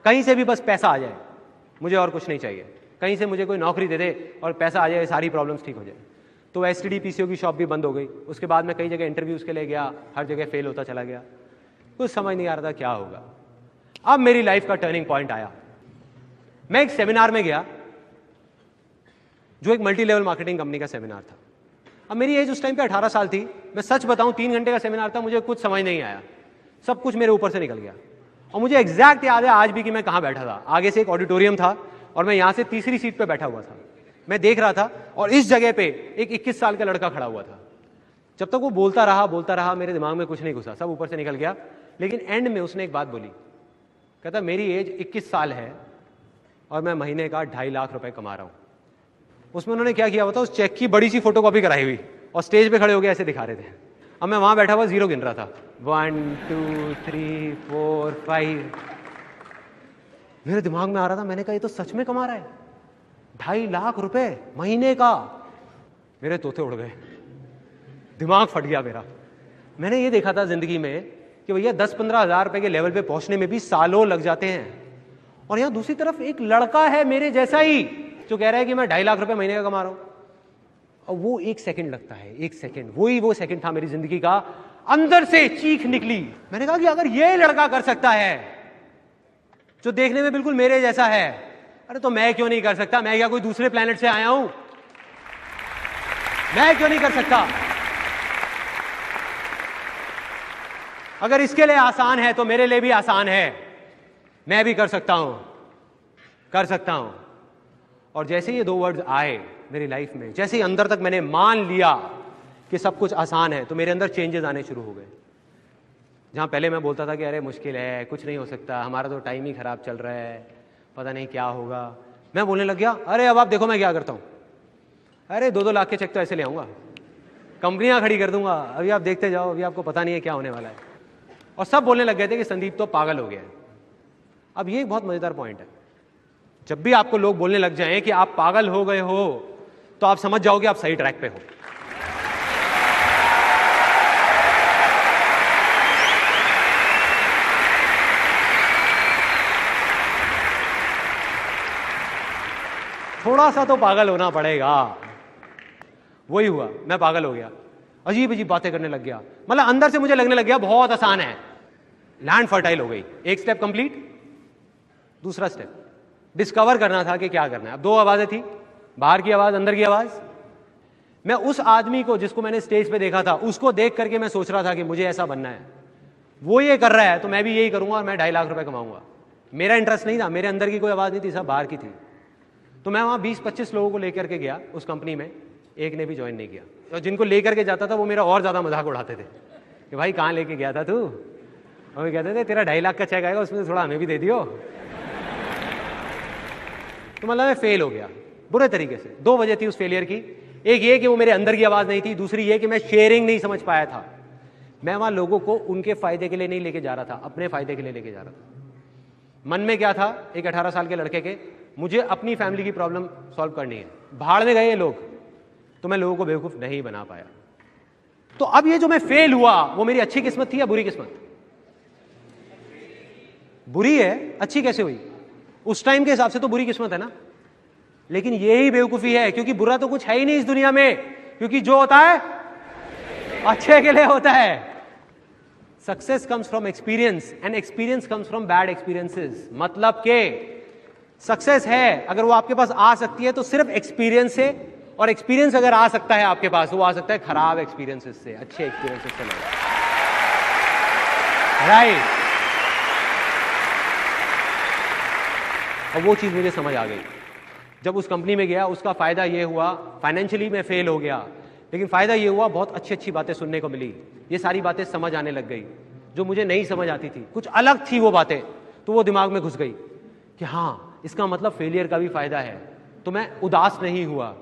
कहीं से भी बस पैसा आ जाए, मुझे और कुछ नहीं चाहिए। कहीं से मुझे कोई नौकरी दे दे और पैसा आ जाए, सारी प्रॉब्लम्स ठीक हो जाए। तो एसटीडी पीसीओ की शॉप भी बंद हो गई। उसके बाद मैं कई जगह इंटरव्यूज़ के लिए गया, हर जगह फेल होता चला गया, कुछ समझ नहीं आ रहा था क्या होगा। अब मेरी लाइफ का टर्निंग पॉइंट आया। मैं एक सेमिनार में गया जो एक मल्टी लेवल मार्केटिंग कंपनी का सेमिनार था। अब मेरी एज उस टाइम पे 18 साल थी। मैं सच बताऊं, 3 घंटे का सेमिनार था, मुझे कुछ समझ नहीं आया, सब कुछ मेरे ऊपर से निकल गया। और मुझे एग्जैक्ट याद है आज भी कि मैं कहाँ बैठा था। आगे से एक ऑडिटोरियम था और मैं यहाँ से तीसरी सीट पे बैठा हुआ था। मैं देख रहा था और इस जगह पे एक 21 साल का लड़का खड़ा हुआ था। जब तक वो बोलता रहा, मेरे दिमाग में कुछ नहीं घुसा, सब ऊपर से निकल गया। लेकिन एंड में उसने एक बात बोली, कहता मेरी एज 21 साल है और मैं महीने का 2.5 लाख रुपए कमा रहा हूँ। उसमें उन्होंने क्या किया हुआ था, उस चेक की बड़ी सी फोटोकॉपी कराई हुई और स्टेज पे खड़े हो गए ऐसे दिखा रहे थे। अब मैं वहां बैठा हुआ जीरो गिन रहा था, 1 2 3 4 5। मेरे दिमाग में आ रहा था, मैंने कहा ये तो सच में कमा रहा है 2.5 लाख रुपए महीने का। मेरे तोते उड़ गए, दिमाग फट गया मेरा। मैंने ये देखा था जिंदगी में कि भैया 10-15 हज़ार रुपए के लेवल पे पहुंचने में भी सालों लग जाते हैं, और यहां दूसरी तरफ एक लड़का है मेरे जैसा ही जो कह रहा है कि मैं 2.5 लाख रुपए महीने का कमा रहा हूं। और वो 1 सेकंड लगता है, 1 सेकंड, वो सेकंड था मेरी जिंदगी का। अंदर से चीख निकली। मैंने कहा कि अगर ये लड़का कर सकता है जो देखने में बिल्कुल मेरे जैसा है, अरे तो मैं क्यों नहीं कर सकता? मैं क्या कोई दूसरे प्लेनेट से आया हूं? मैं क्यों नहीं कर सकता? अगर इसके लिए आसान है तो मेरे लिए भी आसान है। मैं भी कर सकता हूं, कर सकता हूं। और जैसे ये 2 वर्ड्स आए मेरी लाइफ में, जैसे ही अंदर तक मैंने मान लिया कि सब कुछ आसान है, तो मेरे अंदर चेंजेस आने शुरू हो गए। जहां पहले मैं बोलता था कि अरे मुश्किल है, कुछ नहीं हो सकता, हमारा तो टाइम ही खराब चल रहा है, पता नहीं क्या होगा, मैं बोलने लग गया अरे अब आप देखो मैं क्या करता हूं। अरे 2-2 लाख के चेक तो ऐसे ले आऊंगा, कंपनियां खड़ी कर दूंगा, अभी आप देखते जाओ, अभी आपको पता नहीं है क्या होने वाला है। और सब बोलने लग गए थे कि संदीप तो पागल हो गया है। अब ये एक बहुत मजेदार पॉइंट है, जब भी आपको लोग बोलने लग जाएं कि आप पागल हो गए हो, तो आप समझ जाओगे आप सही ट्रैक पे हो। थोड़ा सा तो पागल होना पड़ेगा। वही हुआ, मैं पागल हो गया, अजीब अजीब बातें करने लग गया। मतलब अंदर से मुझे लगने लग गया बहुत आसान है। लैंड फर्टाइल हो गई। एक स्टेप कंप्लीट, दूसरा स्टेप डिस्कवर करना था कि क्या करना है। अब 2 आवाजें थी, बाहर की आवाज, अंदर की आवाज। मैं उस आदमी को जिसको मैंने स्टेज पे देखा था, उसको देख करके मैं सोच रहा था कि मुझे ऐसा बनना है। वो ये कर रहा है तो मैं भी यही करूंगा और मैं 2.5 लाख रुपए कमाऊंगा। मेरा इंटरेस्ट नहीं था, मेरे अंदर की कोई आवाज नहीं थी, सब बाहर की थी। तो मैं वहां 20-25 लोगों को लेकर के गया उस कंपनी में, एक ने भी ज्वाइन नहीं किया। और जिनको लेकर के जाता था वो मेरा और ज्यादा मजाक उड़ाते थे कि भाई कहाँ लेके गया था तू, और वो कहते थे तेरा 2.5 लाख का चेक आएगा, उसमें थोड़ा हमें भी दे दियो। तो मतलब मैं फेल हो गया बुरे तरीके से। 2 वजह थी उस फेलियर की, एक ये कि वो मेरे अंदर की आवाज नहीं थी, दूसरी ये कि मैं शेयरिंग नहीं समझ पाया था। मैं वहां लोगों को उनके फायदे के लिए नहीं लेके जा रहा था, अपने फायदे के लिए लेके जा रहा था। मन में क्या था, एक 18 साल के लड़के के, मुझे अपनी फैमिली की प्रॉब्लम सॉल्व करनी है। भाड़ में गए ये लोग, तो मैं लोगों को बेवकूफ नहीं बना पाया। तो अब ये जो मैं फेल हुआ, वो मेरी अच्छी किस्मत थी या बुरी किस्मत? बुरी है, अच्छी कैसे हुई? उस टाइम के हिसाब से तो बुरी किस्मत है ना। लेकिन यही बेवकूफी है, क्योंकि बुरा तो कुछ है ही नहीं इस दुनिया में, क्योंकि जो होता है अच्छे के लिए होता है। Success comes from experience and experience comes from bad experiences. मतलब के सक्सेस है, अगर वो आपके पास आ सकती है तो सिर्फ एक्सपीरियंस से, और एक्सपीरियंस अगर आ सकता है आपके पास, वो आ सकता है खराब एक्सपीरियंसेस से, अच्छे एक्सपीरियंसेस से नहीं। राइट। और वो चीज मुझे समझ आ गई जब उस कंपनी में गया। उसका फायदा ये हुआ, फाइनेंशियली मैं फेल हो गया, लेकिन फायदा ये हुआ बहुत अच्छी अच्छी बातें सुनने को मिली। ये सारी बातें समझ आने लग गई जो मुझे नहीं समझ आती थी, कुछ अलग थी वो बातें, तो वो दिमाग में घुस गई कि हाँ इसका मतलब फेलियर का भी फायदा है। तो मैं उदास नहीं हुआ,